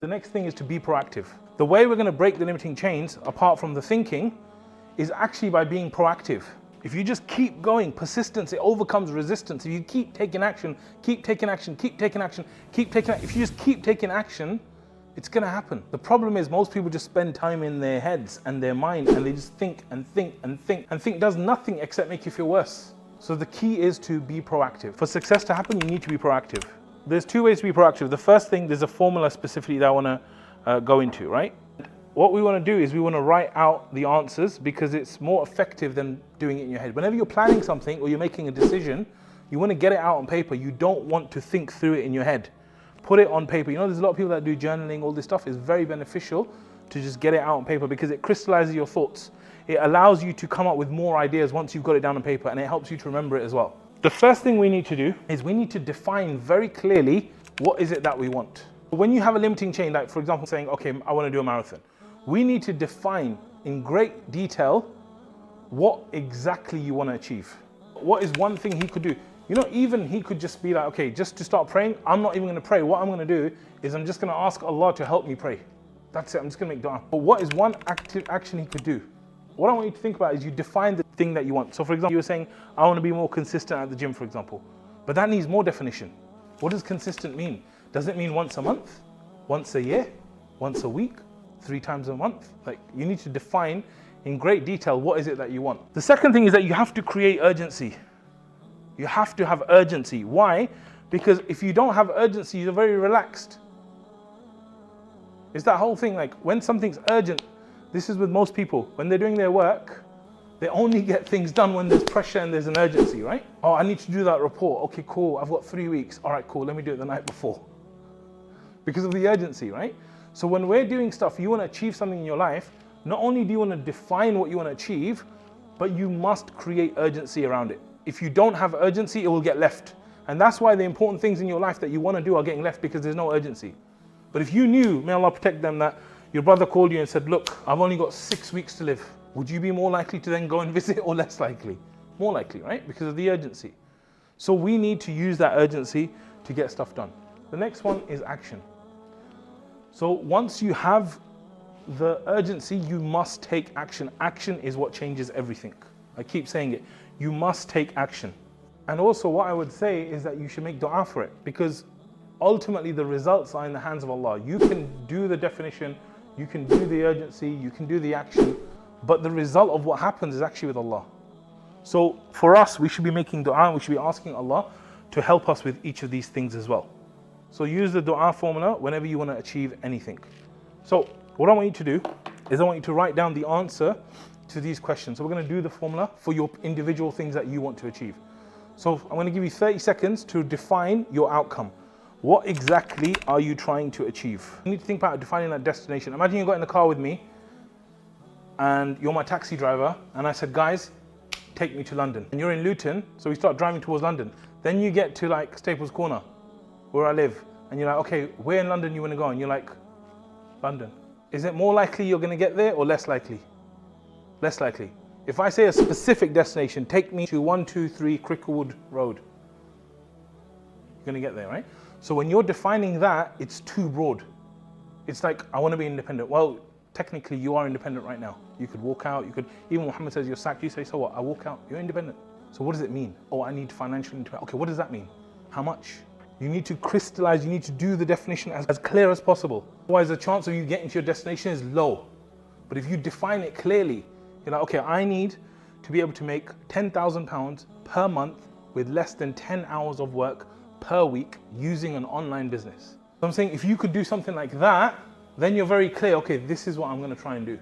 The next thing is to be proactive. The way we're going to break the limiting chains, apart from the thinking, is actually by being proactive. If you just keep going, persistence, it overcomes resistance. If you keep taking action, keep taking action, keep taking action, keep taking action. If you just keep taking action, it's going to happen. The problem is most people just spend time in their heads and their mind, and they just think and think and think and think does nothing except make you feel worse. So the key is to be proactive. For success to happen, you need to be proactive. There's two ways to be proactive. The first thing, there's a formula specifically that I want to go into, right? What we want to do is we want to write out the answers because it's more effective than doing it in your head. Whenever you're planning something or you're making a decision, you want to get it out on paper. You don't want to think through it in your head. Put it on paper. You know, there's a lot of people that do journaling, all this stuff is very beneficial to just get it out on paper because it crystallizes your thoughts. It allows you to come up with more ideas once you've got it down on paper, and it helps you to remember it as well. The first thing we need to do is we need to define very clearly what is it that we want. When you have a limiting chain, like for example saying, okay, I want to do a marathon, we need to define in great detail what exactly you want to achieve. What is one thing he could do? You know, even he could just be like, okay, just to start praying, I'm not even going to pray. What I'm going to do is I'm just going to ask Allah to help me pray. That's it, I'm just going to make dua. But what is one active action he could do? What I want you to think about is you define the thing that you want. So for example, you were saying, I want to be more consistent at the gym, for example. But that needs more definition. What does consistent mean? Does it mean once a month? Once a year? Once a week? 3 times a month? Like, you need to define in great detail what is it that you want. The second thing is that you have to create urgency. You have to have urgency. Why? Because if you don't have urgency, you're very relaxed. It's that whole thing, like when something's urgent, this is with most people, when they're doing their work, they only get things done when there's pressure and there's an urgency, right? Oh, I need to do that report. Okay, cool, I've got 3 weeks. All right, cool, let me do it the night before. Because of the urgency, right? So when we're doing stuff, you want to achieve something in your life, not only do you want to define what you want to achieve, but you must create urgency around it. If you don't have urgency, it will get left. And that's why the important things in your life that you want to do are getting left because there's no urgency. But if you knew, may Allah protect them, that your brother called you and said, look, I've only got 6 weeks to live, would you be more likely to then go and visit or less likely? More likely, right? Because of the urgency. So we need to use that urgency to get stuff done. The next one is action. So once you have the urgency, you must take action. Action is what changes everything. I keep saying it. You must take action. And also what I would say is that you should make dua for it, because ultimately the results are in the hands of Allah. You can do the definition, you can do the urgency, you can do the action, but the result of what happens is actually with Allah. So for us, we should be making dua, we should be asking Allah to help us with each of these things as well. So use the dua formula whenever you want to achieve anything. So what I want you to do is I want you to write down the answer to these questions. So we're going to do the formula for your individual things that you want to achieve. So I'm going to give you 30 seconds to define your outcome. What exactly are you trying to achieve? You need to think about defining that destination. Imagine you got in the car with me and you're my taxi driver and I said, guys, take me to London. And you're in Luton, so we start driving towards London. Then you get to like Staples Corner, where I live, and you're like, okay, where in London you want to go? And you're like, London. Is it more likely you're going to get there or less likely? Less likely. If I say a specific destination, take me to 123 Cricklewood Road, you're going to get there, right? So when you're defining that, it's too broad. It's like, I want to be independent. Well, technically you are independent right now. You could walk out, you could, even Muhammad says you're sacked, you say, so what? I walk out, you're independent. So what does it mean? Oh, I need financial independence. Okay, what does that mean? How much? You need to crystallize, you need to do the definition as clear as possible. Otherwise the chance of you getting to your destination is low. But if you define it clearly, you're like, okay, I need to be able to make £10,000 per month with less than 10 hours of work per week using an online business. So I'm saying if you could do something like that, then you're very clear, okay, this is what I'm going to try and do.